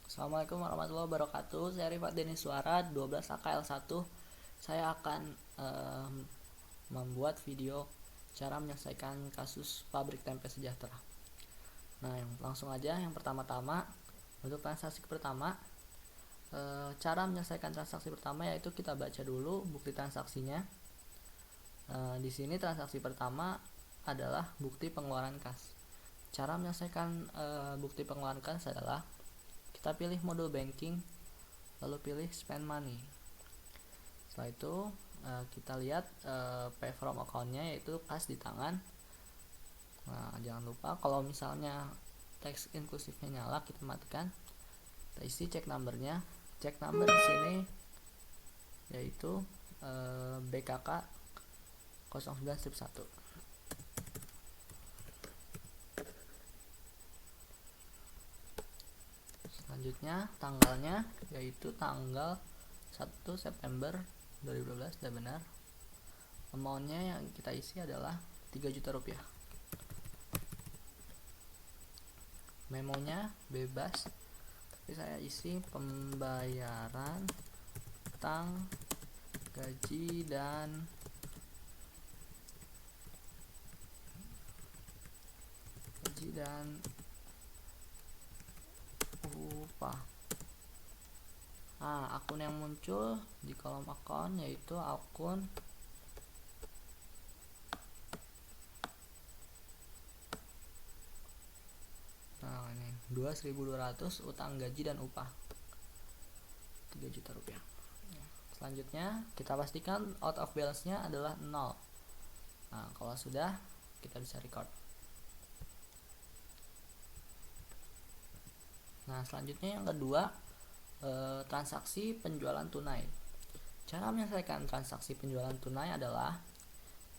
Assalamualaikum warahmatullahi wabarakatuh. Saya Rifat Denis Suara 12 AKL1. Saya akan membuat video cara menyelesaikan kasus pabrik tempe sejahtera. Nah, langsung aja. Yang pertama-tama, untuk transaksi pertama, cara menyelesaikan transaksi pertama yaitu kita baca dulu bukti transaksinya. Di sini transaksi pertama adalah bukti pengeluaran kas. Cara menyelesaikan bukti pengeluaran kas adalah kita pilih modul banking, lalu pilih spend money. Setelah itu kita lihat pay from account-nya, yaitu kas di tangan. Nah, jangan lupa kalau misalnya teks inklusifnya nyala, kita matikan. Kita isi check number-nya. Check number di sini yaitu BKK 09-1. Selanjutnya tanggalnya yaitu tanggal 1 September 2012, sudah benar. Amount-nya yang kita isi adalah 3 juta rupiah. Memonya bebas, tapi saya isi pembayaran utang, gaji, dan upah. Akun yang muncul di kolom akun yaitu akun ini 2.200 utang gaji dan upah 3 juta rupiah. Selanjutnya kita pastikan out of balance-nya adalah 0. Nah, kalau sudah, kita bisa record. Nah, selanjutnya yang kedua, transaksi penjualan tunai. Cara menyelesaikan transaksi penjualan tunai adalah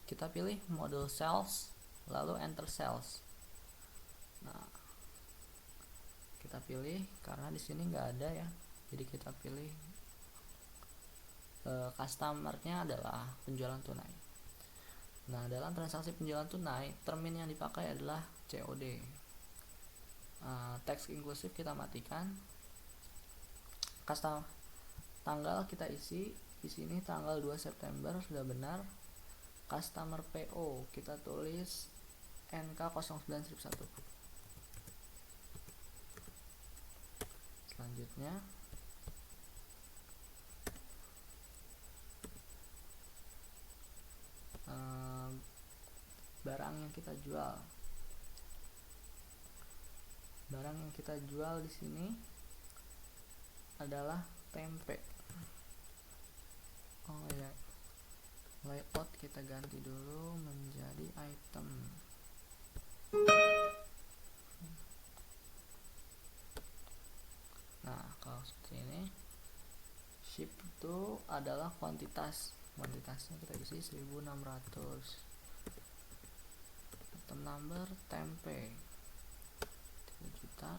kita pilih modul sales, lalu enter sales. Nah, kita pilih karena di sini nggak ada ya, jadi kita pilih customer-nya adalah penjualan tunai. Nah, dalam transaksi penjualan tunai, termin yang dipakai adalah COD. Teks inklusif kita matikan. Tanggal kita isi di sini tanggal 2 September, sudah benar. Customer PO kita tulis NK09-1. Selanjutnya barang yang kita jual. Barang yang kita jual di sini adalah tempe. Layout kita ganti dulu menjadi item. Nah, kalau seperti ini, ship itu adalah kuantitasnya kita isi 1600. Item number tempe 3 juta.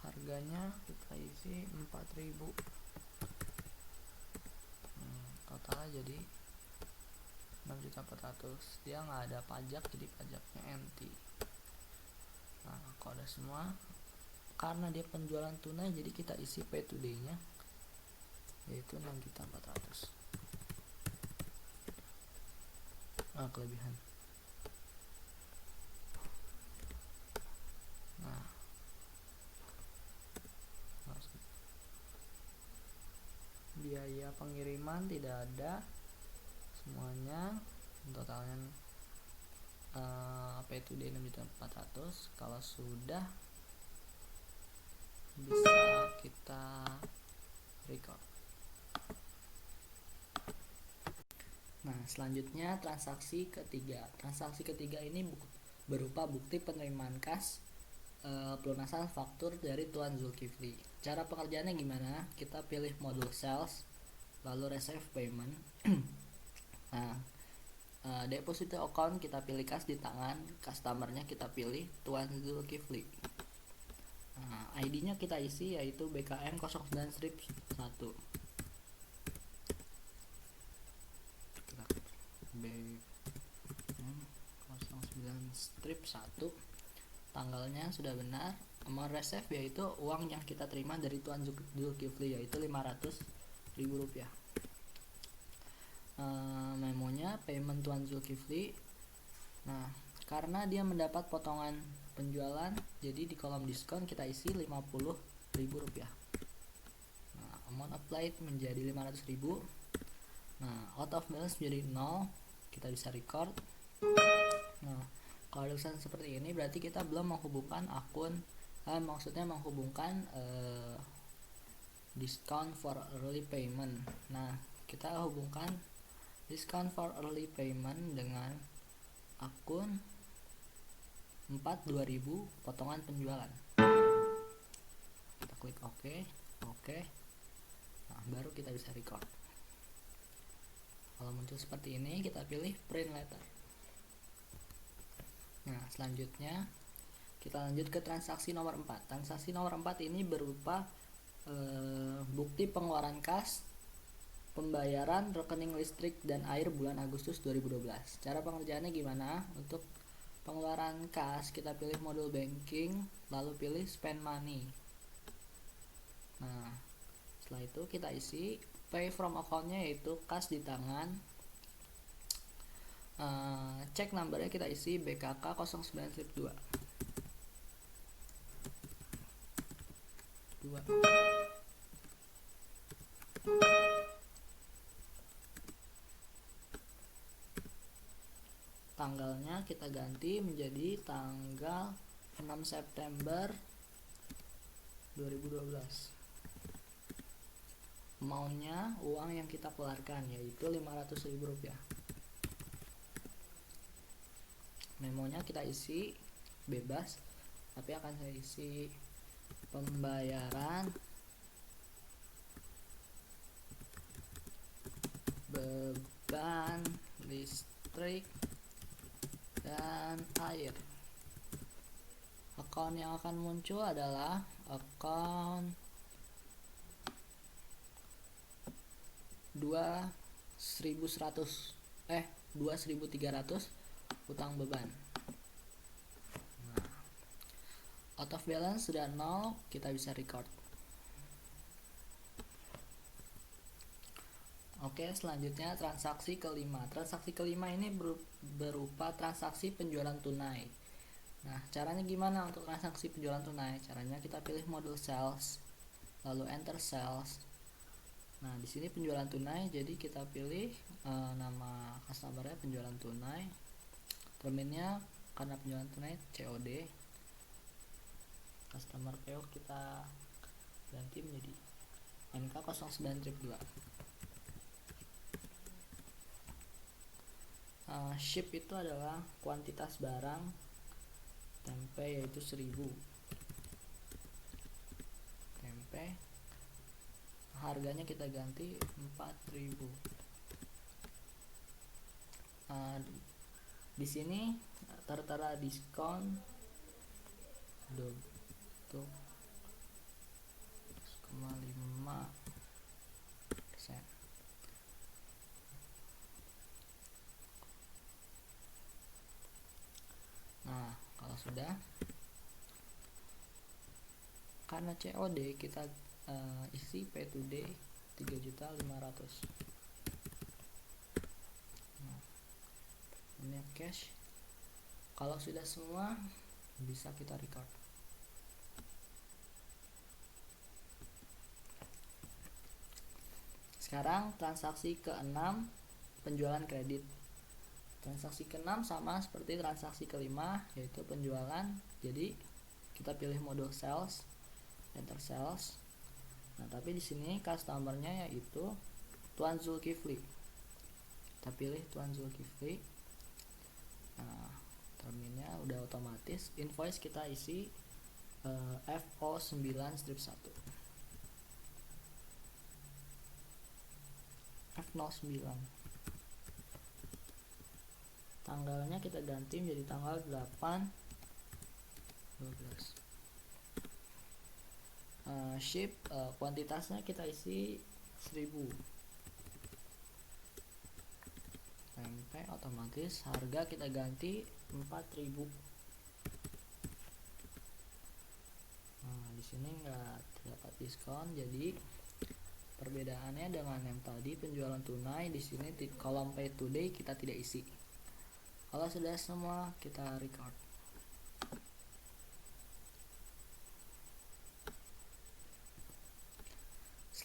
Harganya kita isi 4000. Totalnya jadi 6.400.000. Dia nggak ada pajak, jadi pajaknya empty. Nah, kalau ada semua, karena dia penjualan tunai, jadi kita isi pay today nya yaitu 6.400.000. Kelebihan. Biaya pengiriman tidak ada, semuanya totalnya pay today 6.400.000. Kalau sudah, bisa kita record. Nah, selanjutnya transaksi ketiga. Transaksi ketiga ini berupa bukti penerimaan kas pelunasan faktur dari Tuan Zulkifli. Cara pengerjaannya gimana? Kita pilih modul sales, lalu receive payment. Nah, deposit account kita pilih kas di tangan, customer-nya kita pilih Tuan Zulkifli. ID-nya kita isi yaitu BKM 09-1. strip 1. Tanggalnya sudah benar. Amount received yaitu uang yang kita terima dari Tuan Zulkifli, yaitu Rp500.000. Memonya payment Tuan Zulkifli. Nah, karena dia mendapat potongan penjualan, jadi di kolom diskon kita isi Rp50.000. Nah, amount applied menjadi Rp500.000. Nah, out of balance menjadi 0, kita bisa record. Nah, kalau tulisan seperti ini berarti kita belum menghubungkan akun, maksudnya menghubungkan discount for early payment. Nah, kita hubungkan discount for early payment dengan akun 4.2000 potongan penjualan. Kita klik OK. Nah, baru kita bisa record. Kalau muncul seperti ini, kita pilih print letter. Nah, selanjutnya kita lanjut ke transaksi nomor 4. Transaksi nomor 4 ini berupa bukti pengeluaran kas, pembayaran rekening listrik dan air bulan Agustus 2012. Cara pengerjaannya gimana? Untuk pengeluaran kas, kita pilih modul banking, lalu pilih spend money. Nah, setelah itu kita isi pay from account-nya, yaitu kas di tangan. Cek numbernya kita isi BKK 09-2. Tanggalnya kita ganti menjadi tanggal 6 September 2012. Amountnya, uang yang kita keluarkan, yaitu Rp500.000. Memonya kita isi bebas, tapi akan saya isi pembayaran beban listrik dan air. Akun yang akan muncul adalah akun 2.300 utang beban. Nah, out of balance sudah 0, kita bisa record. Oke, selanjutnya transaksi kelima. Transaksi kelima ini berupa transaksi penjualan tunai. Nah, caranya gimana untuk transaksi penjualan tunai? Caranya kita pilih modul sales, lalu enter sales. Nah, di sini penjualan tunai, jadi kita pilih nama customer-nya penjualan tunai. Terminnya karena penjualan tunai COD. Customer PO kita ganti menjadi NK 09-2. Ship itu adalah kuantitas barang tempe, yaitu 1000 tempe. Harganya kita ganti 4.000. Di sini tertera diskon 12,5%. Nah, kalau sudah, karena COD kita isi pay today 3.500.000. Nah, ini cash. Kalau sudah semua, bisa kita record. Sekarang transaksi ke-6, penjualan kredit. Transaksi ke-6 sama seperti transaksi ke-5, yaitu penjualan. Jadi kita pilih modul sales, enter sales. Nah, tapi di sini customer-nya yaitu Tuan Zulkifli. Kita pilih Tuan Zulkifli. Nah, terminnya udah otomatis. Invoice kita isi FO9-1. F09. Tanggalnya kita ganti menjadi tanggal 8/12. Ship, kuantitasnya kita isi 1000 tempe. Out otomatis harga kita ganti 4.000. Nah, di sini nggak terdapat diskon, jadi perbedaannya dengan yang tadi penjualan tunai, di sini di kolom pay today kita tidak isi. Kalau sudah semua, kita record.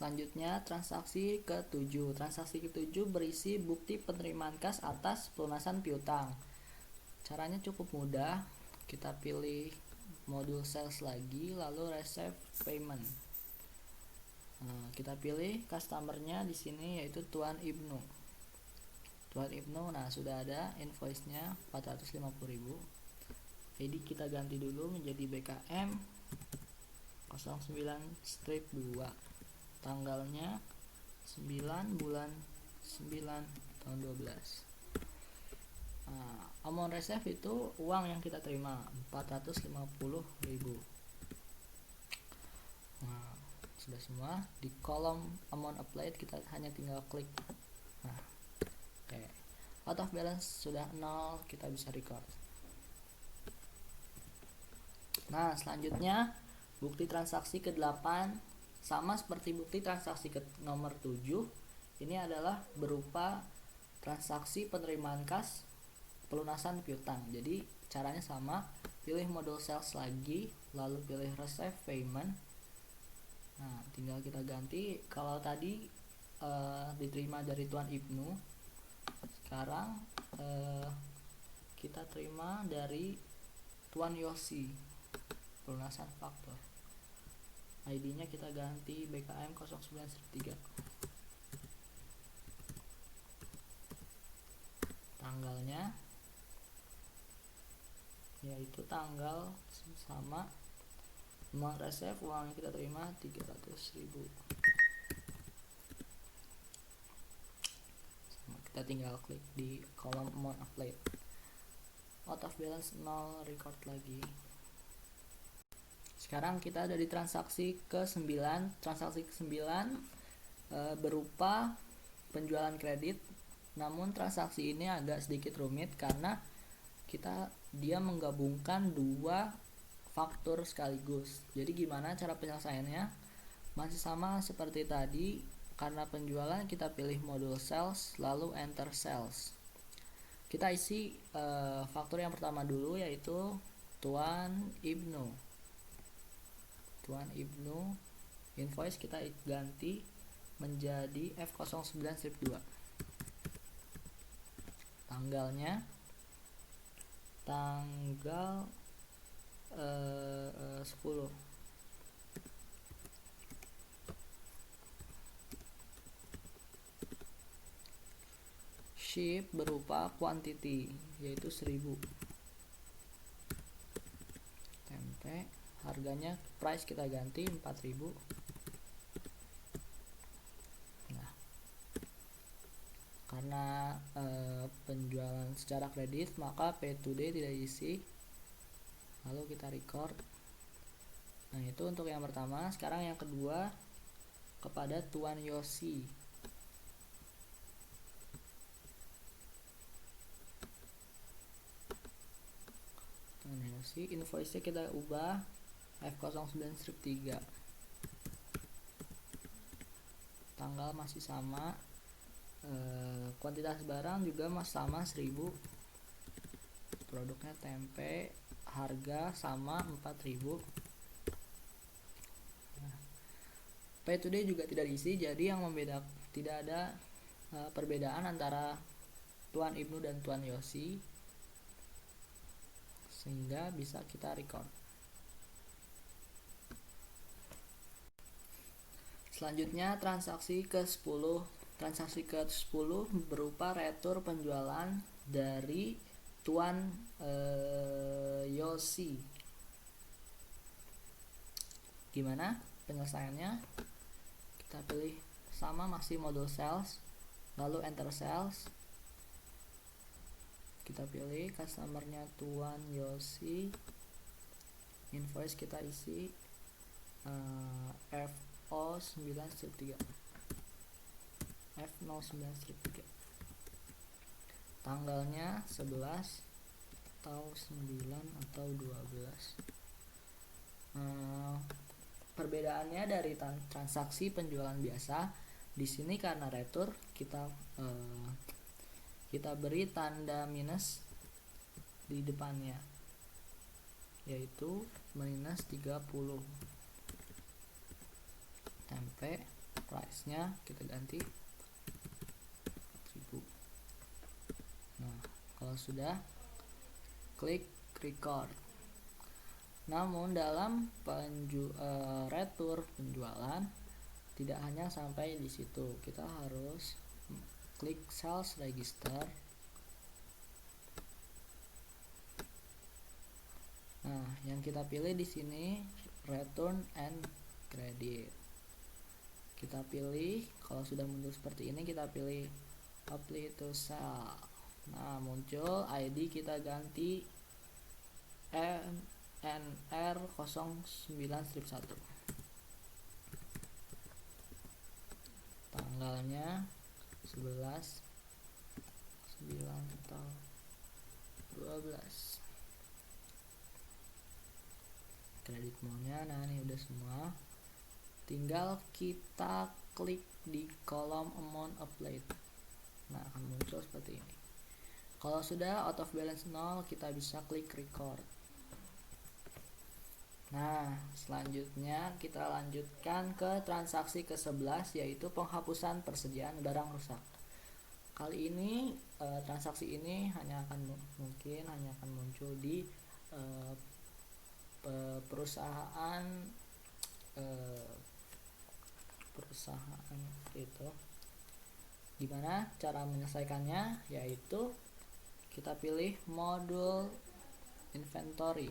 Selanjutnya transaksi ke-7. Transaksi ke-7 berisi bukti penerimaan kas atas pelunasan piutang. Caranya cukup mudah. Kita pilih modul sales lagi, lalu receive payment. Nah, kita pilih customernya di sini yaitu Tuan Ibnu. Tuan Ibnu, nah sudah ada invoice-nya 450.000. Jadi kita ganti dulu menjadi BKM 09-2. Tanggalnya 9 bulan 9 tahun 12. Nah, amount receive itu uang yang kita terima 450.000. Nah, sudah semua. Di kolom amount applied kita hanya tinggal klik. Nah, oke. Out of balance sudah 0, kita bisa record. Nah, selanjutnya bukti transaksi ke-8 sama seperti bukti transaksi ke nomor 7. Ini adalah berupa transaksi penerimaan kas pelunasan piutang. Jadi caranya sama, pilih modul sales lagi, lalu pilih receive payment. Nah, tinggal kita ganti. Kalau tadi diterima dari Tuan Ibnu, sekarang kita terima dari Tuan Yosi pelunasan faktor. ID-nya kita ganti BKM 09-3. Tanggalnya yaitu tanggal sama, amount receive uang yang kita terima 300.000. Kita tinggal klik di kolom amount applied. Out of balance 0, record lagi. Sekarang kita ada di transaksi ke-9. Transaksi ke-9 berupa penjualan kredit. Namun transaksi ini agak sedikit rumit karena dia menggabungkan dua faktur sekaligus. Jadi gimana cara penyelesaiannya? Masih sama seperti tadi. Karena penjualan kita pilih modul sales, lalu enter sales. Kita isi faktur yang pertama dulu, yaitu Tuan Ibnu. Tuan Ibnu, invoice kita ganti menjadi F09-2. Tanggalnya tanggal 10. Ship berupa quantity yaitu 1000. Tempe, harganya price kita ganti 4.000. Nah, karena penjualan secara kredit maka pay today tidak diisi, lalu kita record. Nah, itu untuk yang pertama. Sekarang yang kedua kepada Tuan Yosi. Invoice-nya kita ubah F09-3. Tanggal masih sama, kuantitas barang juga masih sama 1000. Produknya tempe, harga sama 4.000. Nah, pay today juga tidak diisi, jadi yang tidak ada perbedaan antara Tuan Ibnu dan Tuan Yosi, sehingga bisa kita record. Selanjutnya transaksi ke-10. Transaksi ke-10 berupa retur penjualan dari Tuan Yosi. Gimana penyelesaiannya? Kita pilih sama, masih modul sales, lalu enter sales. Kita pilih customernya Tuan Yosi, invoice kita isi F09-3. tanggalnya 11 atau 9 atau 12. Perbedaannya dari transaksi penjualan biasa, di sini karena retur kita beri tanda minus di depannya, yaitu minus 30. Tempe price nya kita ganti 1000. Nah, kalau sudah, klik record. Namun dalam retur penjualan tidak hanya sampai di situ, kita harus klik sales register. Nah, yang kita pilih di sini return and credit. Kita pilih, kalau sudah muncul seperti ini, kita pilih apply to sell. Nah, muncul ID, kita ganti NR09-1. Tanggalnya 11, 9 atau 12. Kredit maunya, nah ini udah semua. Tinggal kita klik di kolom amount applied. Nah, akan muncul seperti ini. Kalau sudah out of balance 0, kita bisa klik record. Nah, selanjutnya kita lanjutkan ke transaksi ke-11, yaitu penghapusan persediaan barang rusak. Kali ini transaksi ini hanya akan muncul di perusahaan itu. Gimana cara menyelesaikannya? Yaitu kita pilih modul inventory,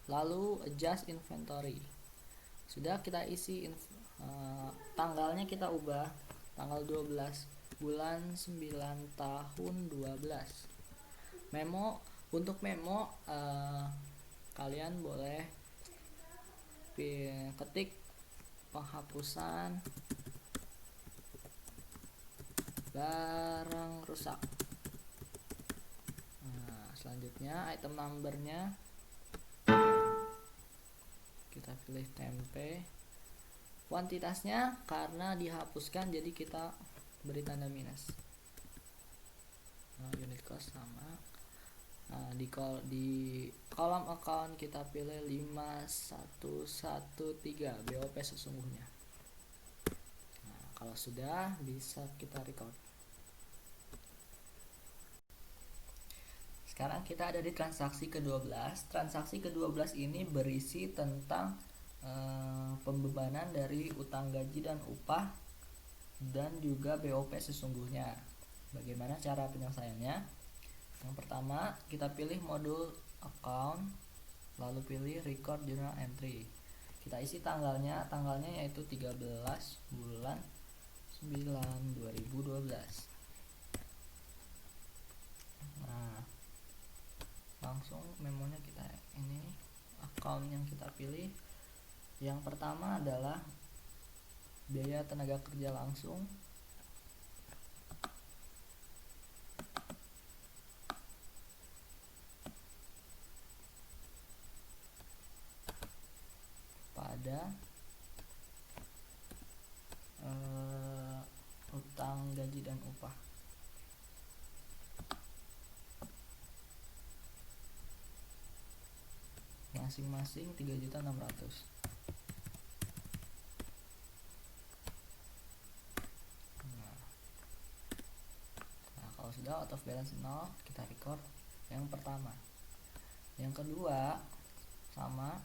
lalu adjust inventory. Sudah kita isi tanggalnya, kita ubah tanggal 12 bulan 9 tahun 12. Untuk memo kalian boleh ketik penghapusan barang rusak. Nah, selanjutnya item numbernya kita pilih tempe. Kuantitasnya karena dihapuskan jadi kita beri tanda minus. Nah, unit cost sama. Nah, di kolom account kita pilih 5113 BOP sesungguhnya. Nah, kalau sudah, bisa kita record. Sekarang kita ada di transaksi ke-12. Transaksi ke-12 ini berisi tentang pembebanan dari utang gaji dan upah dan juga BOP sesungguhnya. Bagaimana cara penyelesaiannya? Yang pertama, kita pilih modul account, lalu pilih record journal entry. Kita isi tanggalnya yaitu 13 bulan 9 2012. Nah, langsung memonya kita ini account yang kita pilih. Yang pertama adalah biaya tenaga kerja langsung, pada utang gaji dan upah. Masing-masing 3.600.000. Nah, kalau sudah out of balance 0, kita record yang pertama. Yang kedua sama,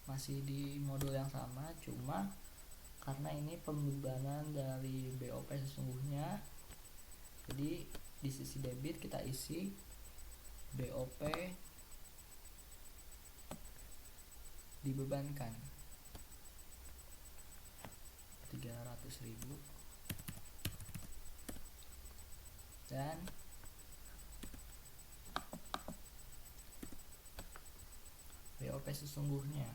masih di modul yang sama, cuma karena ini pembebanan dari BOP sesungguhnya, jadi di sisi debit kita isi BOP dibebankan 300.000 dan BOP sesungguhnya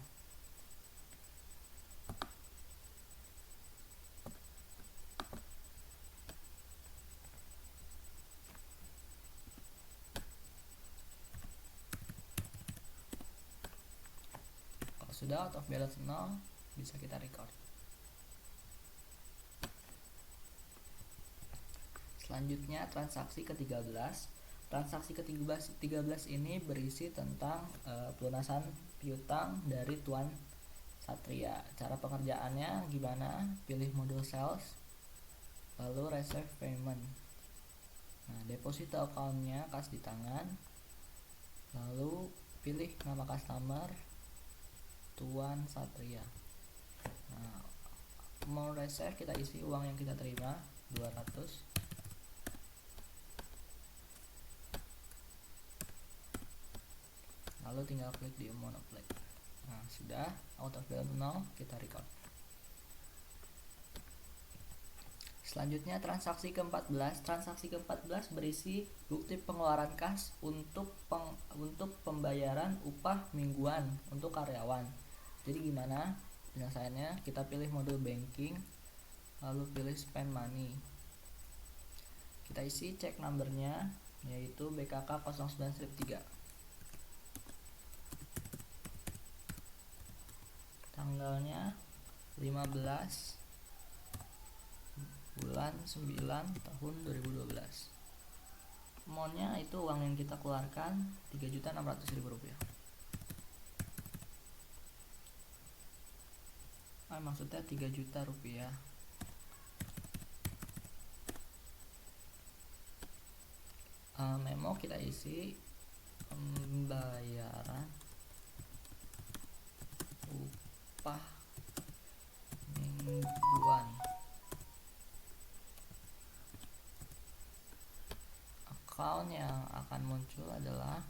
sudah out of balance 0, bisa kita record. Selanjutnya transaksi ke-13. Transaksi ke-13 ini berisi tentang pelunasan piutang dari Tuan Satria. Cara pengerjaannya gimana? Pilih modul sales, lalu receive payment. Nah, deposito account-nya kas di tangan, lalu pilih nama customer Tuan Satria. Nah, mau receive kita isi uang yang kita terima 200. Lalu tinggal klik di amount applied. Nah, sudah out of balance 0, kita record. Selanjutnya transaksi ke-14. Transaksi ke-14 berisi bukti pengeluaran kas untuk pembayaran upah mingguan untuk karyawan. Jadi gimana penyelesaiannya? Kita pilih modul banking, lalu pilih spend money. Kita isi check numbernya, yaitu BKK 09-3. Tanggalnya 15 bulan 9 tahun 2012. Amountnya itu uang yang kita keluarkan 3.600.000 rupiah. Maksudnya 3 juta rupiah. Memo kita isi pembayaran upah mingguan. Account yang akan muncul adalah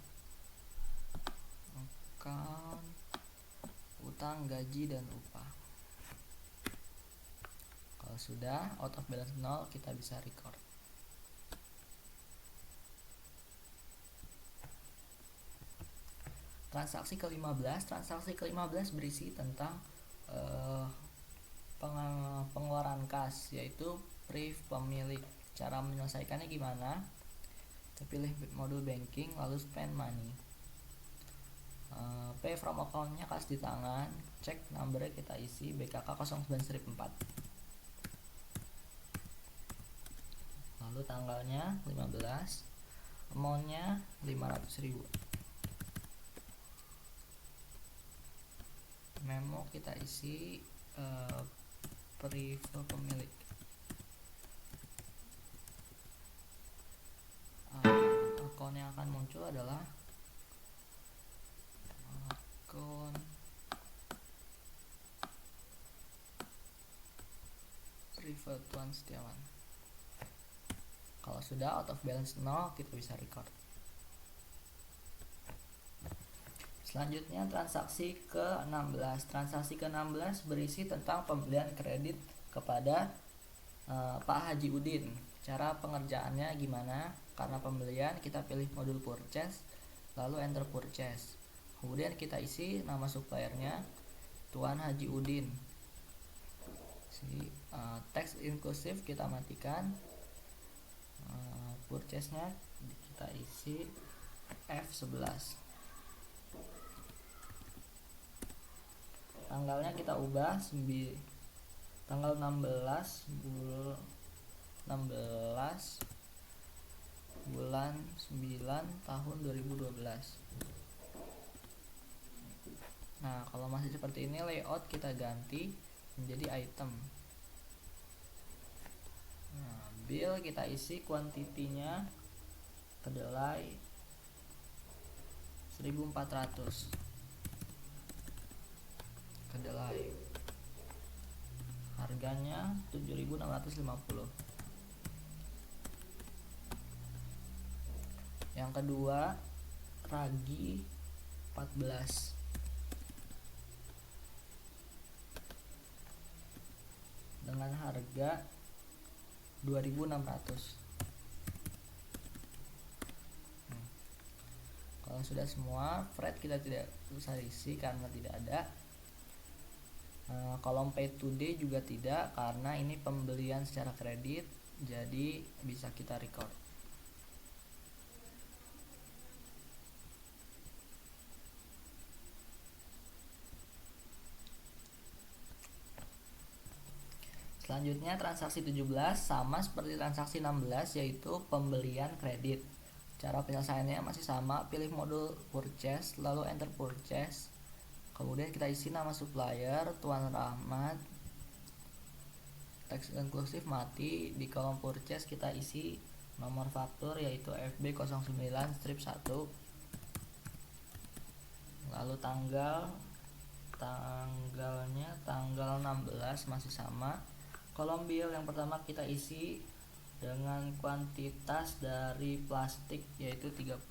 account utang gaji dan upah. Kalau sudah out of balance 0, kita bisa record. Transaksi ke-15. Transaksi ke-15 berisi tentang pengeluaran kas, yaitu brief pemilik. Cara menyelesaikannya gimana? Kita pilih modul banking, lalu spend money. Pay from account-nya kas di tangan, cek number kita isi BKK 09-4. Lalu tanggalnya 15, amount-nya 500.000. Memo kita isi brief pemilik. Akun yang akan muncul adalah akun private Tuan Setiawan. Kalau sudah out of balance 0, kita bisa record. Selanjutnya transaksi ke-16. Transaksi ke-16 berisi tentang pembelian kredit kepada Pak Haji Udin. Cara pengerjaannya gimana? Karena pembelian, kita pilih modul purchase, lalu enter purchase. Kemudian kita isi nama suppliernya Tuan Haji Udin. Teks inklusif kita matikan. Purchase-nya kita isi F11. Tanggalnya kita ubah tanggal 16 bulan 9 tahun 2012. Nah, kalau masih seperti ini, layout kita ganti menjadi item. Nah, bill kita isi kuantitinya kedelai 1400. Kedelai harganya 7.650. Yang kedua, ragi 14 dengan harga 2.600. Kalau sudah semua, freight kita tidak usah isi karena tidak ada. Kolom pay today juga tidak, karena ini pembelian secara kredit, jadi bisa kita record. Selanjutnya transaksi 17 sama seperti transaksi 16, yaitu pembelian kredit. Cara penyelesaiannya masih sama, pilih modul purchase, lalu enter purchase. Kemudian kita isi nama supplier, Tuan Rahmat. Teks inklusif mati. Di kolom purchase kita isi nomor faktur, yaitu FB09-1. Lalu tanggalnya tanggal 16 masih sama. Kolom bill yang pertama kita isi dengan kuantitas dari plastik, yaitu 35.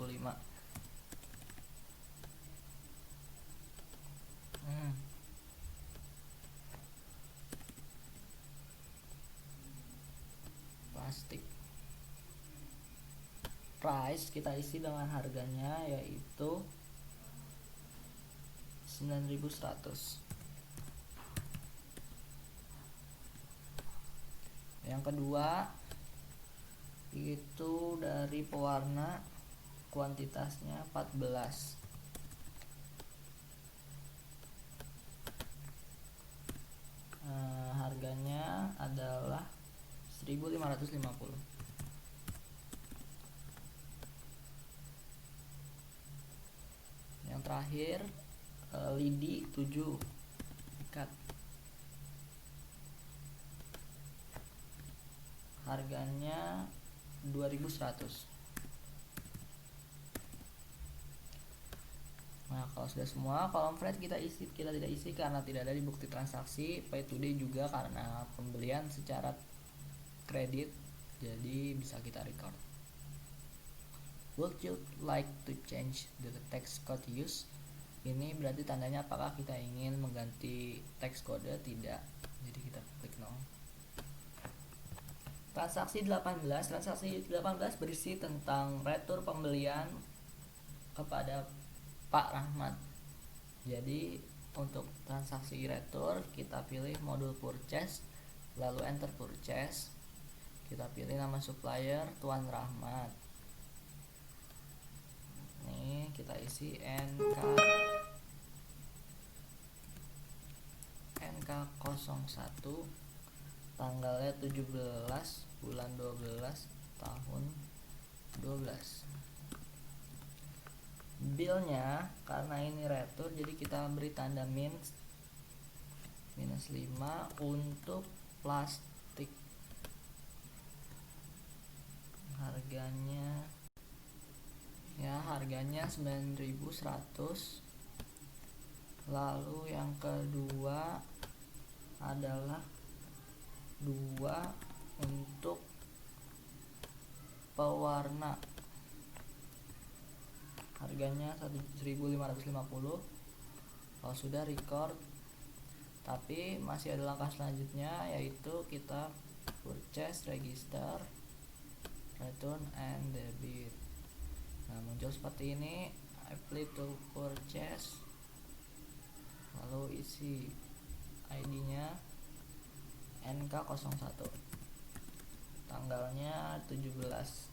Plastik. Price kita isi dengan harganya, yaitu 9.100. Yang kedua itu dari pewarna, kuantitasnya 14. Harganya adalah 1.550. Yang terakhir lidi 7 ikat, harganya 2.100. Nah, kalau sudah semua, kolom freight kita tidak isi karena tidak ada di bukti transaksi. Pay today juga karena pembelian secara kredit, jadi bisa kita record. Would you like to change the text code used? Ini berarti tandanya apakah kita ingin mengganti teks kode. Tidak, jadi kita klik no. Transaksi 18 berisi tentang retur pembelian kepada Pak Rahmat. Jadi untuk transaksi retur kita pilih modul purchase, lalu enter purchase. Kita pilih nama supplier Tuan Rahmat. Nih kita isi NK01, tanggalnya 17 bulan 12 tahun 12. Billnya karena ini retur, jadi kita beri tanda minus 5 untuk plastik. Harganya 9.100. Lalu yang kedua adalah 2 untuk pewarna, harganya 1.550. Kalau sudah record, tapi masih ada langkah selanjutnya, yaitu kita purchase, register, return and debit. Nah, muncul seperti ini, apply to purchase, lalu isi ID nya NK01, tanggalnya 17.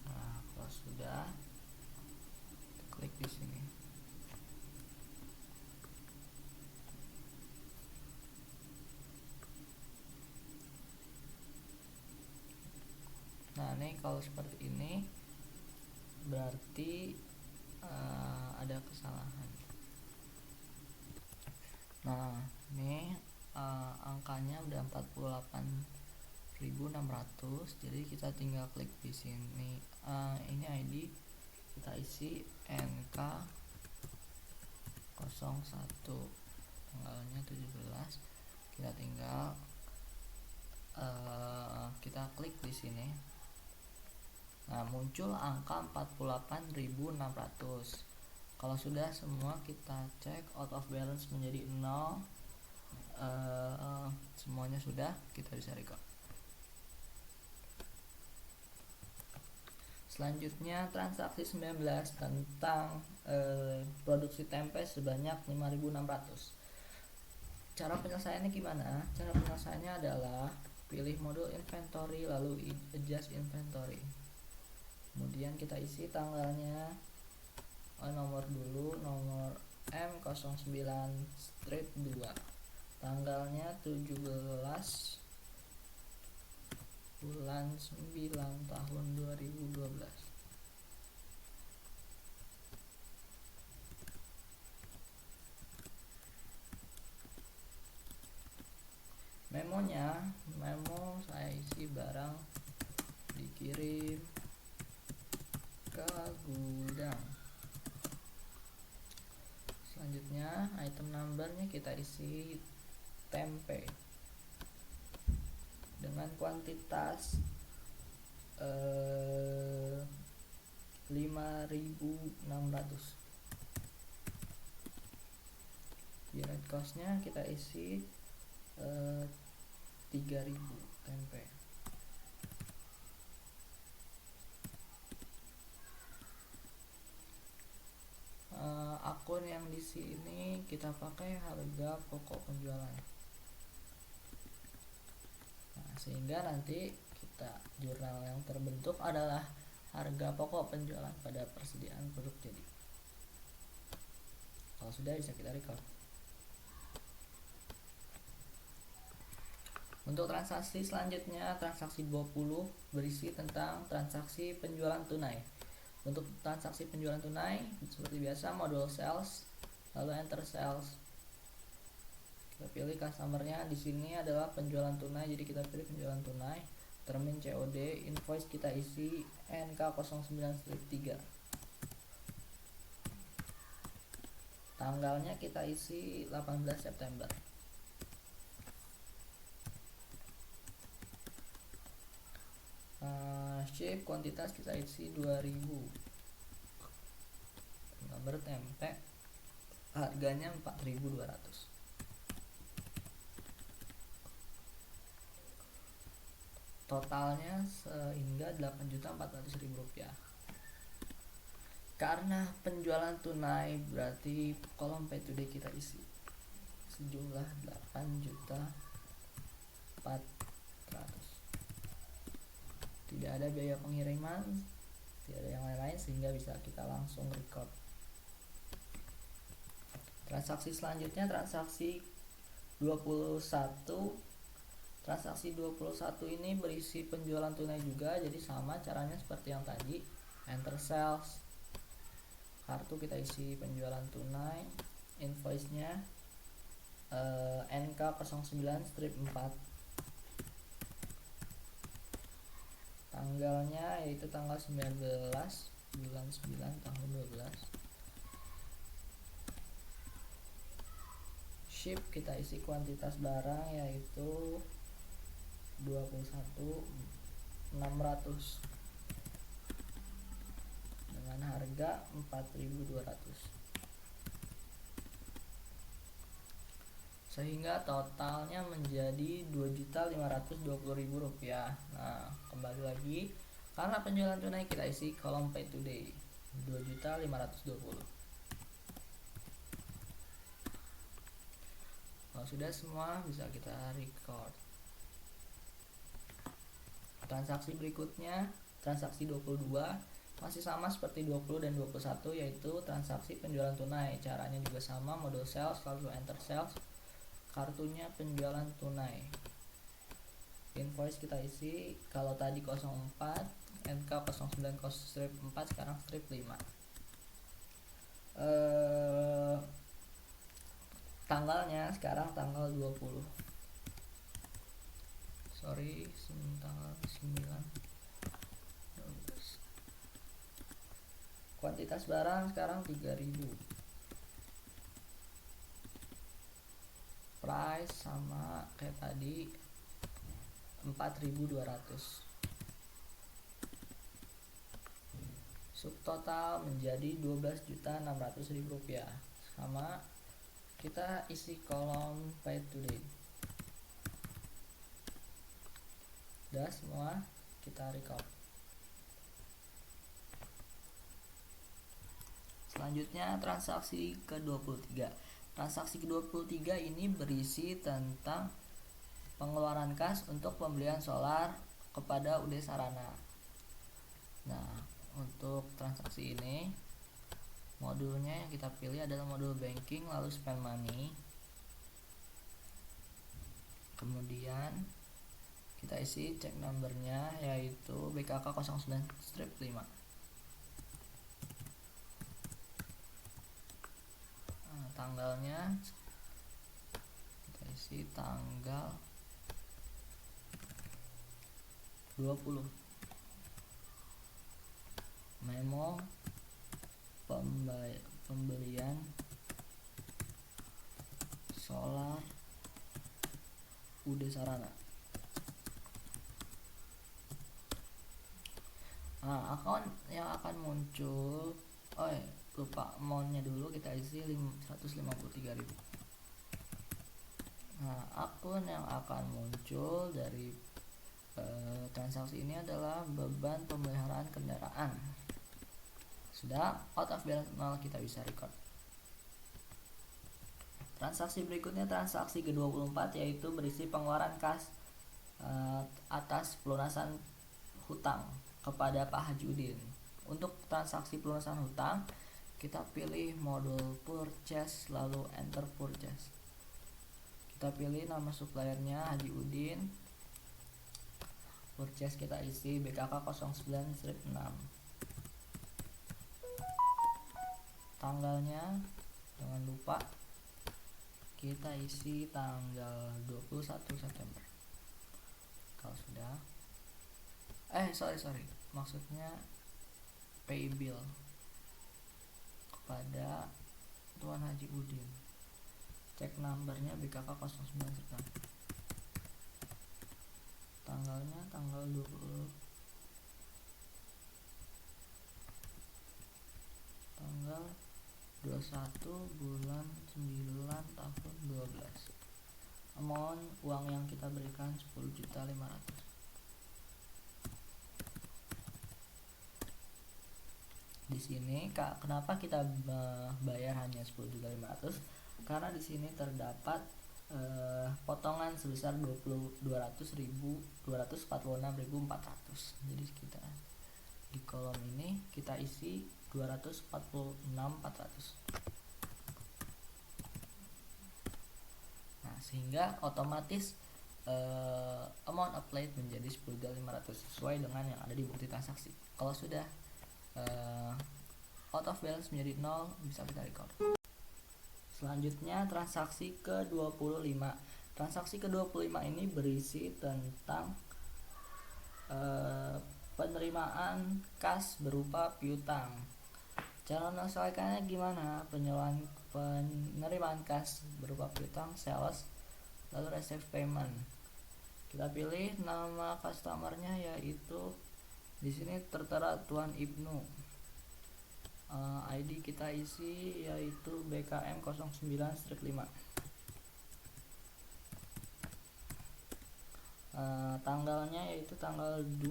Nah, kalau sudah, klik di sini. Nah, ini kalau seperti ini berarti ada kesalahan. Nah, ini angkanya udah 48.600. Jadi kita tinggal klik di sini. Ini ID kita isi NK01, tanggalnya 17. Kita tinggal kita klik di sini. Nah, muncul angka 48.600. Kalau sudah semua, kita cek out of balance menjadi 0. Semuanya sudah, kita bisa record. Selanjutnya transaksi 19 tentang produksi tempe sebanyak 5.600. Cara penyelesaiannya gimana? Cara penyelesaiannya adalah pilih modul inventory, lalu adjust inventory. Kemudian kita isi tanggalnya, nomor dulu, nomor M09 strip 2, tanggalnya 17 bulan 9 tahun 2012. Memonya, memo saya isi barang dikirim ke gudang. Selanjutnya item numbernya kita isi tempe dengan kuantitas 5.600. Unit costnya kita isi 3.000 tempe. Akun yang di sini kita pakai harga pokok penjualan. Nah, sehingga nanti jurnal yang terbentuk adalah harga pokok penjualan pada persediaan produk jadi. Kalau sudah bisa kita record. Untuk transaksi selanjutnya, transaksi 20 berisi tentang transaksi penjualan tunai. Untuk transaksi penjualan tunai seperti biasa modul sales, lalu enter sales. Kita pilih customernya, di sini adalah penjualan tunai, jadi kita pilih penjualan tunai. Termin COD, invoice kita isi NK09-3. Tanggalnya kita isi 18 September. Ship kuantitas kita isi 2000. Nomor tempe harganya 4.200. Totalnya sehingga 8.400.000 rupiah. Karena penjualan tunai berarti kolom pay today kita isi sejumlah 8.400.000. Tidak ada biaya pengiriman, tidak ada yang lain-lain, sehingga bisa kita langsung record. Transaksi selanjutnya transaksi 21. Transaksi 21 ini berisi penjualan tunai juga, jadi sama caranya seperti yang tadi. Enter sales, kartu kita isi penjualan tunai, invoice-nya NK09-4, tanggalnya yaitu tanggal 19 bulan 9 tahun 12. Ship kita isi kuantitas barang yaitu 21.600 dengan harga 4.200. Sehingga totalnya menjadi 2.520.000 rupiah. Nah, kembali lagi, karena penjualan tunai kita isi kolom pay today 2.520. Kalau sudah semua bisa kita record. Transaksi berikutnya transaksi 22, masih sama seperti 20 dan 21, yaitu transaksi penjualan tunai. Caranya juga sama, modul sales lalu enter sales, kartunya penjualan tunai, invoice kita isi, kalau tadi 04 NK09 strip 4, sekarang strip 5. Tanggalnya sekarang tanggal 20, tanggal 9. Kuantitas barang sekarang 3.000. Price sama kayak tadi 4.200. Subtotal menjadi 12.600.000 rupiah. Sama kita isi kolom pay today. Udah semua, kita record. Selanjutnya transaksi ke-23. Transaksi ke-23 ini berisi tentang pengeluaran kas untuk pembelian solar kepada UD Sarana. Nah, untuk transaksi ini modulnya yang kita pilih adalah modul banking, lalu spend money. Kemudian kita isi check numbernya yaitu BKK 09-5. Nah, tanggalnya kita isi tanggal 20. Memo pembelian solar UD Sarana. Nah, akun yang akan muncul, lupa amountnya dulu, kita isi 153.000. Nah, akun yang akan muncul dari transaksi ini adalah beban pemeliharaan kendaraan. Sudah, out of balance 0, kita bisa record. Transaksi berikutnya transaksi ke-24, yaitu berisi pengeluaran kas atas pelunasan hutang kepada Pak Haji Udin. Untuk transaksi pelunasan hutang, kita pilih modul purchase, lalu enter purchase. Kita pilih nama suppliernya Haji Udin. Purchase kita isi BKK 09-6. Tanggalnya jangan lupa kita isi tanggal 21 September. Kalau sudah sorry, maksudnya pay bill kepada Tuan Haji Udin. Cek numbernya BKK 09-6. Tanggalnya tanggal 20, tanggal 21 bulan 9 tahun 12. Amount uang yang kita berikan 10.500.000. Di sini kenapa kita bayar hanya 10.500.000? Karena di sini terdapat potongan sebesar 246.400. Jadi kita di kolom ini kita isi 246.400. Nah, sehingga otomatis amount applied menjadi 10.500 sesuai dengan yang ada di bukti transaksi. Kalau sudah out of balance menjadi 0, bisa kita record. Selanjutnya transaksi ke-25. Transaksi ke-25 ini berisi tentang penerimaan kas berupa piutang. Cara menyelesaikannya gimana? Penerimaan kas berupa piutang, sales, lalu receive payment. Kita pilih nama customernya yaitu di sini tertera Tuan Ibnu. ID kita isi yaitu BKM 09-5. Tanggalnya yaitu tanggal 21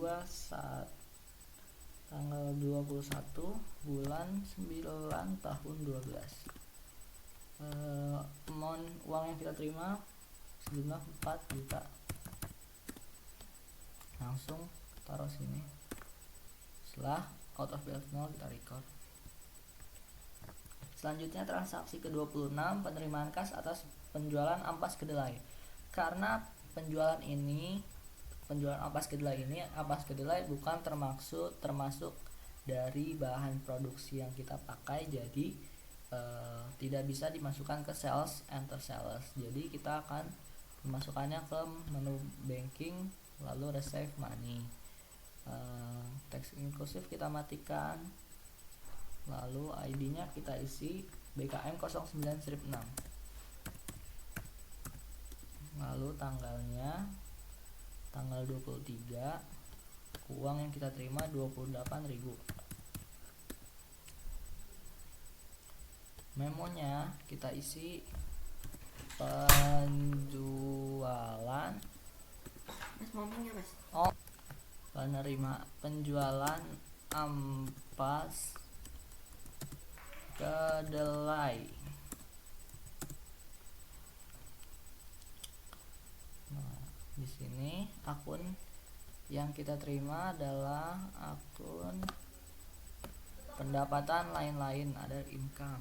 bulan 9 tahun 12. Amount uang yang kita terima sejumlah 4 juta. Langsung taruh sini. Setelah out of balance 0, kita record. Selanjutnya transaksi ke-26, penerimaan kas atas penjualan ampas kedelai. Karena penjualan ampas kedelai bukan termasuk dari bahan produksi yang kita pakai, jadi tidak bisa dimasukkan ke sales, enter sales. Jadi kita akan memasukkannya ke menu banking, lalu receive money. Teks inklusif kita matikan, lalu ID-nya kita isi BKM 09-6. Lalu tanggalnya tanggal 23, uang yang kita terima 28.000. Memonya kita isi penjualan penjualan ampas kedelai. Nah, Di sini akun yang kita terima adalah akun pendapatan lain-lain, ada income.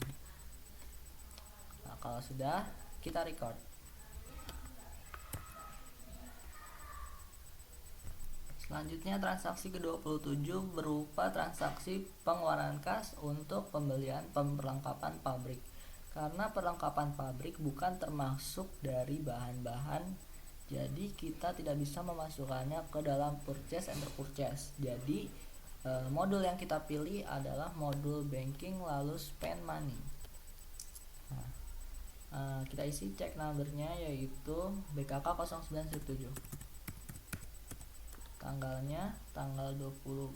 Nah, kalau sudah, kita record. Selanjutnya transaksi ke-27 berupa transaksi pengeluaran kas untuk pembelian perlengkapan pabrik. Karena perlengkapan pabrik bukan termasuk dari bahan-bahan, jadi kita tidak bisa memasukkannya ke dalam purchase and purchase. Jadi modul yang kita pilih adalah modul banking lalu spend money. Nah, kita isi check numbernya yaitu BKK 0917. Tanggalnya tanggal 24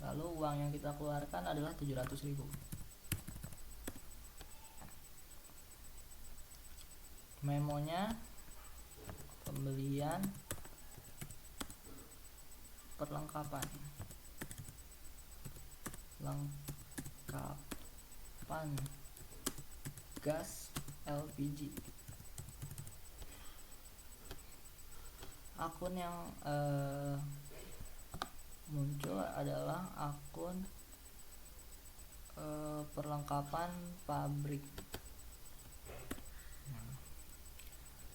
lalu uang yang kita keluarkan adalah 700.000. Memonya pembelian perlengkapan gas LPG. Akun yang muncul adalah akun perlengkapan pabrik.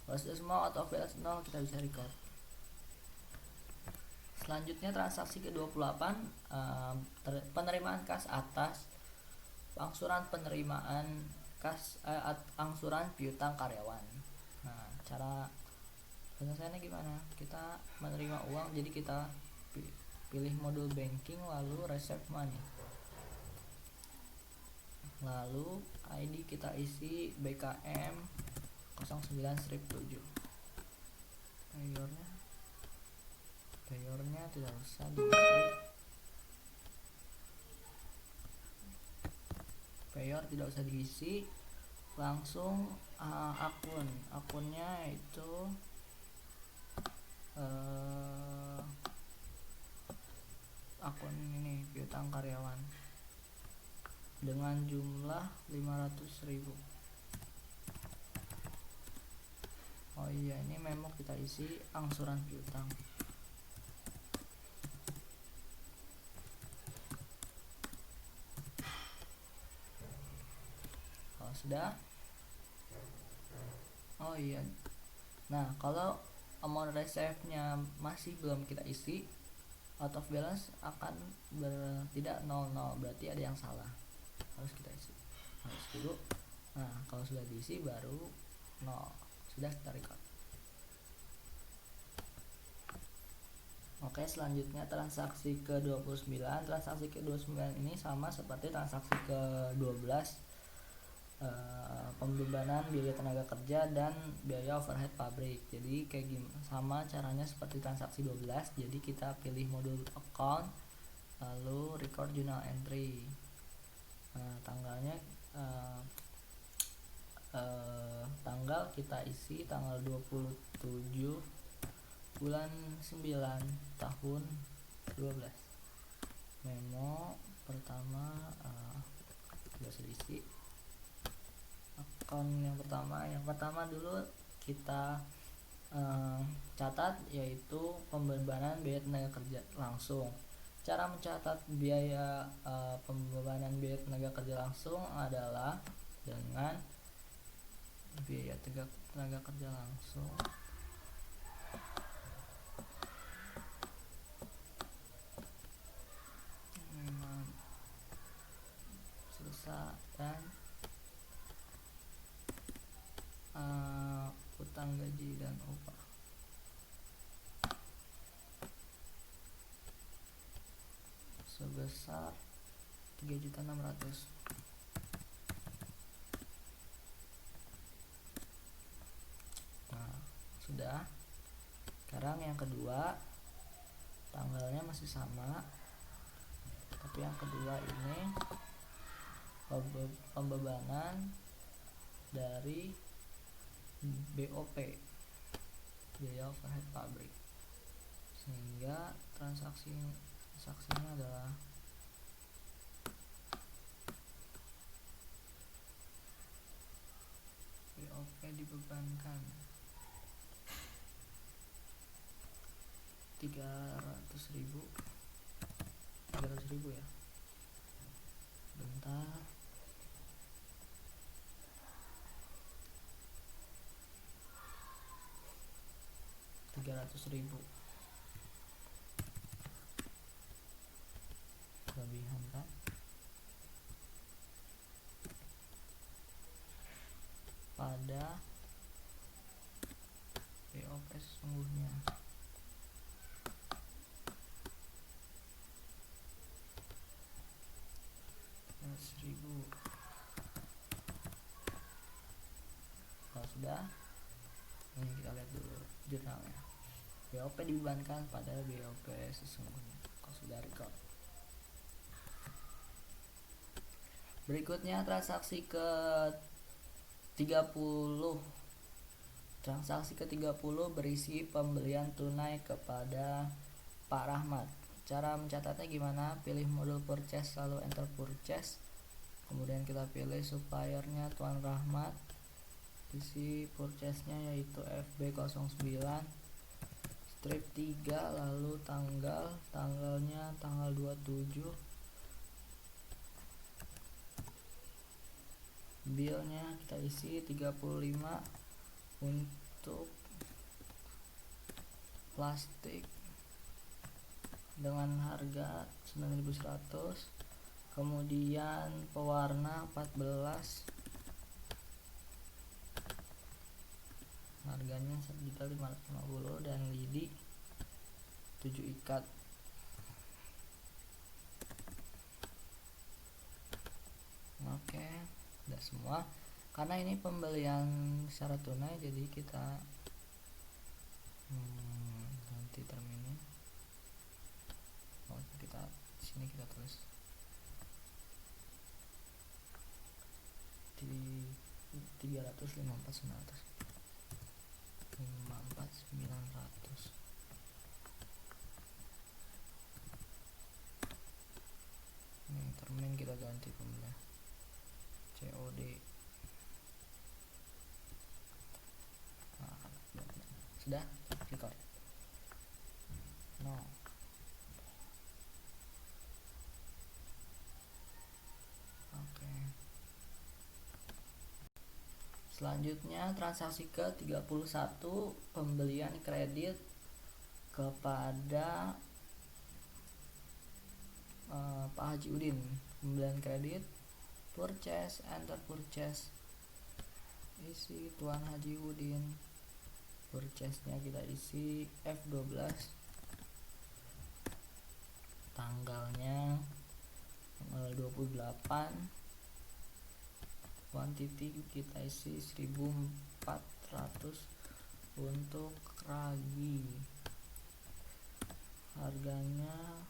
Kalau sudah semua out of balance 0, kita bisa record. Selanjutnya transaksi ke-28, penerimaan kas atas angsuran penerimaan kas angsuran piutang karyawan. Nah, cara penyelesaiannya gimana? Kita menerima uang, jadi kita pilih modul banking lalu receive money. Lalu ID kita isi BKM 09-7. Payornya tidak usah diisi. Payor tidak usah diisi, langsung akunnya itu akun ini piutang karyawan dengan jumlah 500.000. Oh iya, ini memo kita isi angsuran piutang. Kalau sudah, oh iya, nah kalau amount reserve-nya masih belum kita isi, out of balance akan tidak 00, berarti ada yang salah, harus kita isi, harus dulu. Nah, kalau sudah diisi baru 0. Sudah, kita record. Oke, selanjutnya transaksi ke-29. Transaksi ke-29 ini sama seperti transaksi ke-12, pembebanan biaya tenaga kerja dan biaya overhead pabrik. Jadi kayak gimana, sama caranya seperti transaksi 12. Jadi kita pilih modul account lalu record journal entry. Nah, tanggalnya tanggal kita isi tanggal 27 bulan 9 tahun 12. Memo pertama tidak usah diisi. Akun yang pertama dulu kita catat, yaitu pembebanan biaya tenaga kerja langsung. Cara mencatat biaya pembebanan biaya tenaga kerja langsung adalah dengan biaya tenaga kerja langsung selesai dan utang gaji dan upah sebesar 3.600.000. Sudah. Sekarang yang kedua, tanggalnya masih sama, tapi yang kedua ini pembebanan dari BOP, biaya overhead pabrik, sehingga transaksinya adalah BOP dibebankan 300.000 ya, bentar. 300.000 kelebihan kan, pada BOP sesungguhnya. Seribu. Kalau sudah, ini kita lihat dulu jurnalnya. BOP dibebankan pada BOP sesungguhnya. Kalau sudah record. Berikutnya transaksi ke 30. Transaksi ke-30 berisi pembelian tunai kepada Pak Rahmat. Cara mencatatnya gimana? Pilih modul purchase lalu enter purchase. Kemudian kita pilih suppliernya Tuan Rahmat. Isi purchase-nya yaitu FB09 strip 3, lalu tanggalnya tanggal 27. Bill-nya kita isi 35 untuk plastik dengan harga 9.100. Kemudian pewarna 14, harganya 1.550, dan lidi 7 ikat. Oke, udah semua. Karena ini pembelian secara tunai, jadi kita ganti terminnya. Kita sini kita tulis di 354.900. Ini termin kita ganti pembelian COD. Sudah record. No. Oke. Selanjutnya transaksi ke 31, pembelian kredit kepada Pak Haji Udin. Pembelian kredit, purchase, enter purchase. Isi Tuan Haji Udin. Purchase-nya kita isi F12. Tanggalnya tanggal 28. Quantity kita isi 1.400 untuk ragi. Harganya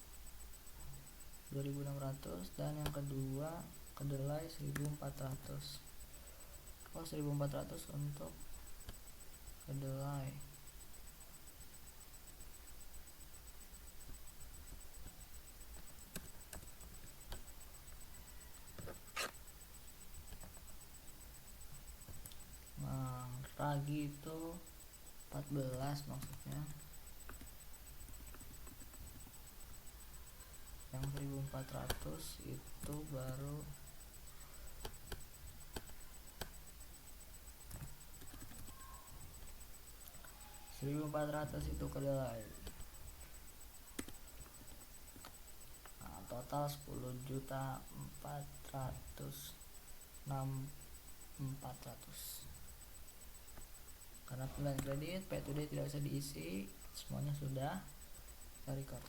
2.600, dan yang kedua kedelai 1.400. 1.400 untuk kedelai. Nah, ragi itu 14 maksudnya. Yang 1.400 itu baru itu kedelai. Nah, total 10.400.400. Karena pembelian kredit P2D tidak bisa diisi, semuanya sudah record.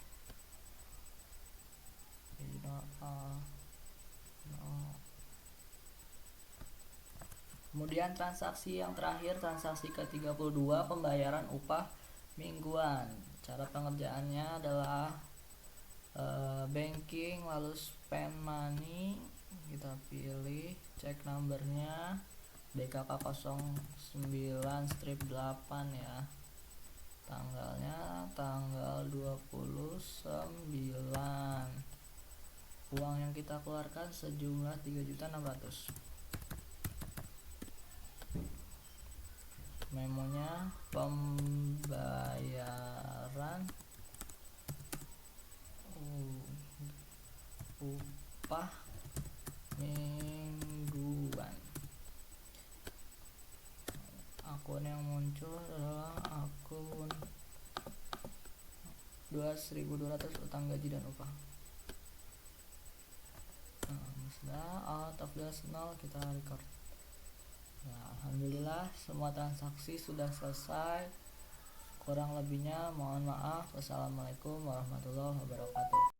Kemudian transaksi yang terakhir, transaksi ke-32, pembayaran upah mingguan. Cara pengerjaannya adalah banking lalu spend money. Kita pilih cek numbernya DKK 09 strip 8 ya. Tanggalnya tanggal 29. Uang yang kita keluarkan sejumlah 3.600.000. memonya pembayaran upah mingguan. Akun yang muncul adalah akun 12.200 utang gaji dan upah. Sudah out of the 0 kita record. Alhamdulillah semua transaksi sudah selesai. Kurang lebihnya mohon maaf. Wassalamualaikum warahmatullahi wabarakatuh.